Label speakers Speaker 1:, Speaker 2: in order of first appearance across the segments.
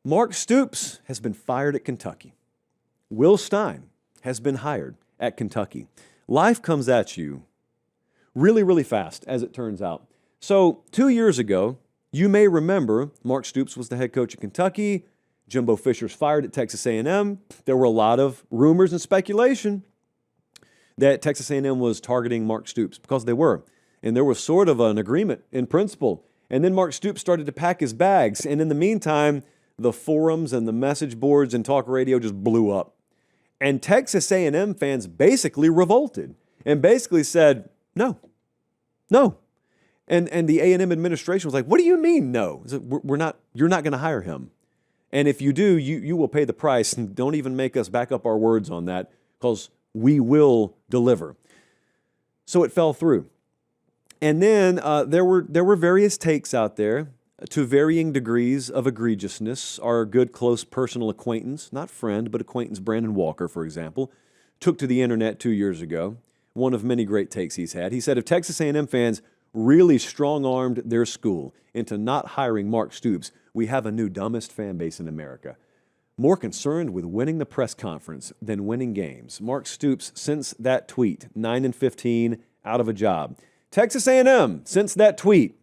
Speaker 1: Mark Stoops has been fired at Kentucky. Will Stein has been hired at Kentucky. Life comes at you really, really fast, as it turns out. So 2 years ago, you may remember Mark Stoops was the head coach at Kentucky. Jimbo Fisher's fired at Texas A&M. There were a lot of rumors and speculation that Texas A&M was targeting Mark Stoops, because they were. And there was sort of an agreement in principle. And then Mark Stoops started to pack his bags. And in the meantime, the forums and the message boards and talk radio just blew up. And Texas A&M fans basically revolted and basically said, no. And the A&M administration was like, what do you mean no? You're not going to hire him. And if you do, you will pay the price. And don't even make us back up our words on that, because we will deliver. So it fell through. And then there were various takes out there to varying degrees of egregiousness. Our good, close personal acquaintance, not friend, but acquaintance Brandon Walker, for example, took to the internet 2 years ago. One of many great takes he's had. He said, if Texas A&M fans really strong-armed their school into not hiring Mark Stoops, we have a new dumbest fan base in America. More concerned with winning the press conference than winning games. Mark Stoops, since that tweet, 9-15, out of a job. Texas A&M, since that tweet,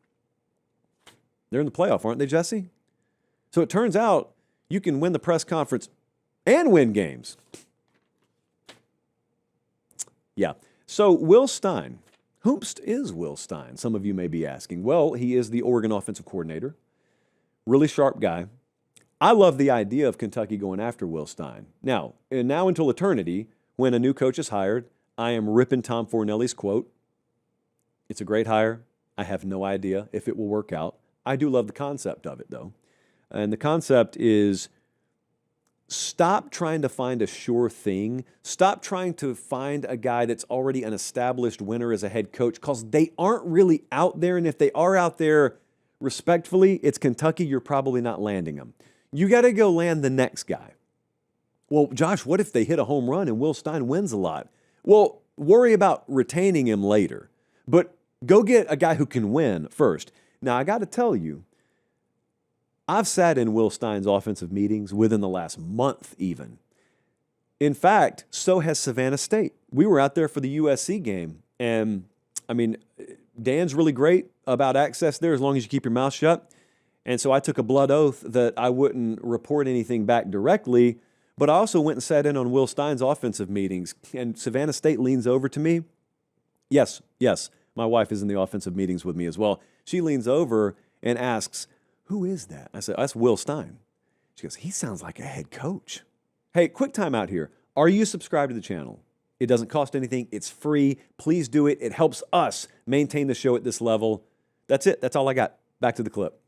Speaker 1: they're in the playoff, aren't they, Jesse? So it turns out you can win the press conference and win games. Yeah. So Will Stein, whomst is Will Stein? Some of you may be asking. Well, he is the Oregon offensive coordinator. Really sharp guy. I love the idea of Kentucky going after Will Stein. Now until eternity, when a new coach is hired, I am ripping Tom Fornelli's quote. It's a great hire. I have no idea if it will work out. I do love the concept of it, though. And the concept is, stop trying to find a sure thing. Stop trying to find a guy that's already an established winner as a head coach, because they aren't really out there. And if they are out there, respectfully, it's Kentucky. You're probably not landing them. You got to go land the next guy. Well, Josh, what if they hit a home run and Will Stein wins a lot? Well, worry about retaining him later. But go get a guy who can win first. Now, I got to tell you, I've sat in Will Stein's offensive meetings within the last month even. In fact, so has Savannah State. We were out there for the USC game. And, I mean, Dan's really great about access there as long as you keep your mouth shut. And so I took a blood oath that I wouldn't report anything back directly, but I also went and sat in on Will Stein's offensive meetings. And Savannah State leans over to me. Yes, my wife is in the offensive meetings with me as well. She leans over and asks, who is that? I said, that's Will Stein. She goes, he sounds like a head coach. Hey, quick time out here. Are you subscribed to the channel? It doesn't cost anything. It's free. Please do it. It helps us maintain the show at this level. That's it. That's all I got. Back to the clip.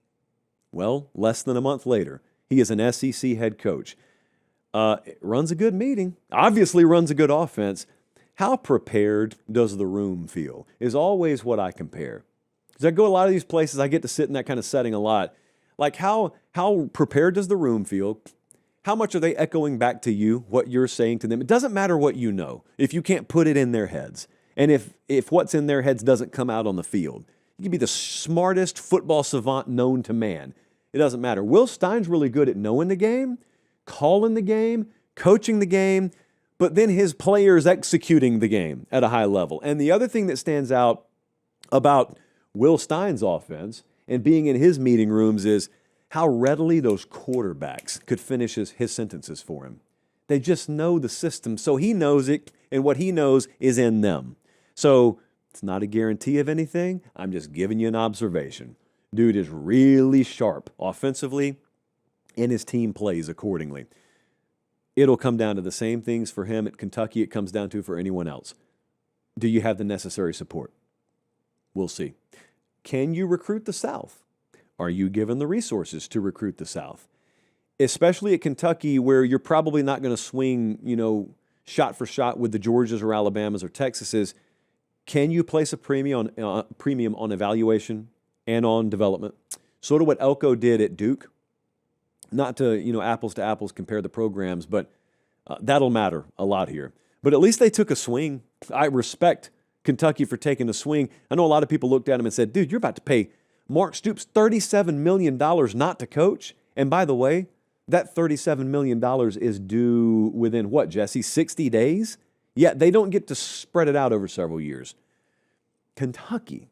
Speaker 1: Well, less than a month later, he is an SEC head coach. Runs a good meeting. Obviously runs a good offense. How prepared does the room feel is always what I compare. Because I go a lot of these places, I get to sit in that kind of setting a lot. Like how prepared does the room feel? How much are they echoing back to you what you're saying to them? It doesn't matter what you know if you can't put it in their heads. And if what's in their heads doesn't come out on the field. You can be the smartest football savant known to man. It doesn't matter. Will Stein's really good at knowing the game, calling the game, coaching the game, but then his players executing the game at a high level. And the other thing that stands out about Will Stein's offense and being in his meeting rooms is how readily those quarterbacks could finish his sentences for him. They just know the system, so he knows it, and what he knows is in them. So it's not a guarantee of anything. I'm just giving you an observation. Dude is really sharp offensively, and his team plays accordingly. It'll come down to the same things for him at Kentucky it comes down to for anyone else. Do you have the necessary support? We'll see. Can you recruit the South? Are you given the resources to recruit the South? Especially at Kentucky, where you're probably not going to swing, shot for shot with the Georgias or Alabamas or Texases. Can you place a premium on evaluation and on development? Sort of what Elko did at Duke. Not to, apples to apples compare the programs, but that'll matter a lot here. But at least they took a swing. I respect Kentucky for taking a swing. I know a lot of people looked at him and said, dude, you're about to pay Mark Stoops $37 million not to coach. And by the way, That $37 million is due within what, Jesse, 60 days? Yeah, they don't get to spread it out over several years. Kentucky.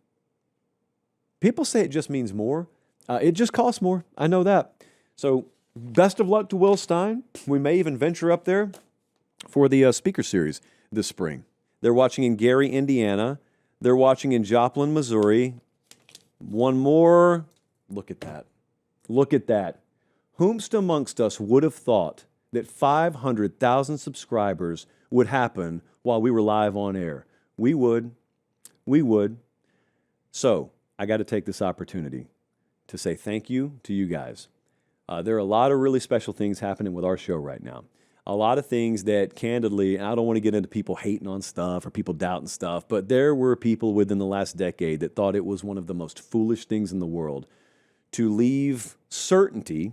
Speaker 1: People say it just means more. It just costs more. I know that. So best of luck to Will Stein. We may even venture up there for the speaker series this spring. They're watching in Gary, Indiana. They're watching in Joplin, Missouri. One more. Look at that. Look at that. Whomst amongst us would have thought that 500,000 subscribers would happen while we were live on air? We would. We would. So I got to take this opportunity to say thank you to you guys. There are a lot of really special things happening with our show right now. A lot of things that, candidly, and I don't want to get into people hating on stuff or people doubting stuff, but there were people within the last decade that thought it was one of the most foolish things in the world to leave certainty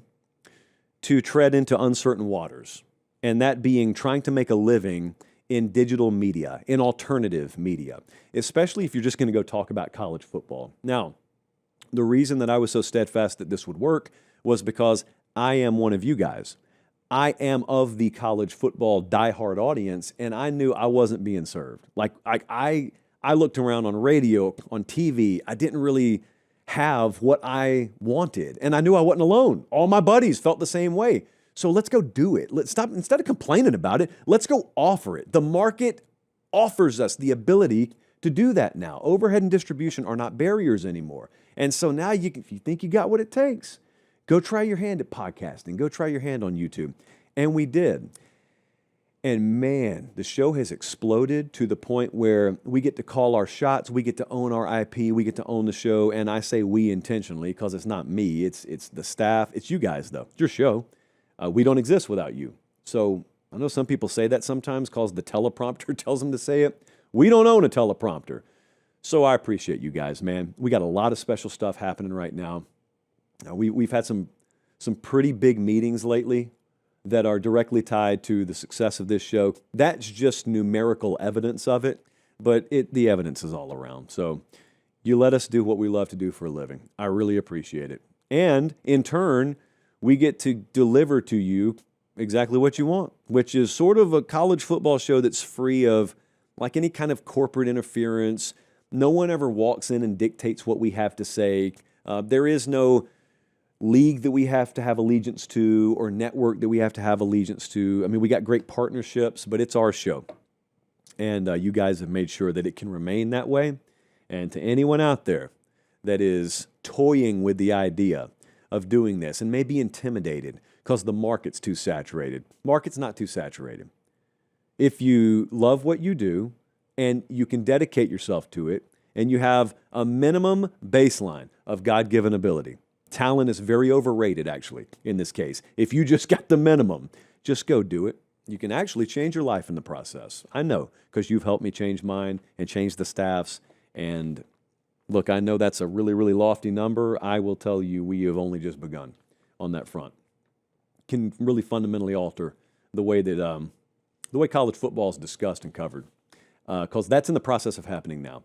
Speaker 1: to tread into uncertain waters, and that being trying to make a living in digital media, in alternative media, especially if you're just going to go talk about college football. Now, the reason that I was so steadfast that this would work was because I am one of you guys. I am of the college football diehard audience, and I knew I wasn't being served. Like I looked around on radio, on TV. I didn't really have what I wanted, and I knew I wasn't alone. All my buddies felt the same way. So let's go do it. Let's stop, instead of complaining about it, let's go offer it. The market offers us the ability to do that now. Overhead and distribution are not barriers anymore. And so now if you think you got what it takes, go try your hand at podcasting. Go try your hand on YouTube. And we did. And man, the show has exploded to the point where we get to call our shots, we get to own our IP, we get to own the show. And I say we intentionally because it's not me, it's the staff, it's you guys though, it's your show. We don't exist without you. So I know some people say that sometimes because the teleprompter tells them to say it. We don't own a teleprompter. So I appreciate you guys, man. We got a lot of special stuff happening right now. We've had some pretty big meetings lately that are directly tied to the success of this show. That's just numerical evidence of it, but the evidence is all around. So you let us do what we love to do for a living. I really appreciate it. And in turn, we get to deliver to you exactly what you want, which is sort of a college football show that's free of like any kind of corporate interference. No one ever walks in and dictates what we have to say. There is no league that we have to have allegiance to or network that we have to have allegiance to. I mean, we got great partnerships, but it's our show. And you guys have made sure that it can remain that way. And to anyone out there that is toying with the idea of doing this and may be intimidated because the market's too saturated, market's not too saturated. If you love what you do and you can dedicate yourself to it and you have a minimum baseline of God-given ability, talent is very overrated, actually, in this case. If you just got the minimum, just go do it. You can actually change your life in the process. I know, because you've helped me change mine and change the staff's. And look, I know that's a really, really lofty number. I will tell you, we have only just begun on that front. Can really fundamentally alter the way that college football is discussed and covered, because that's in the process of happening now.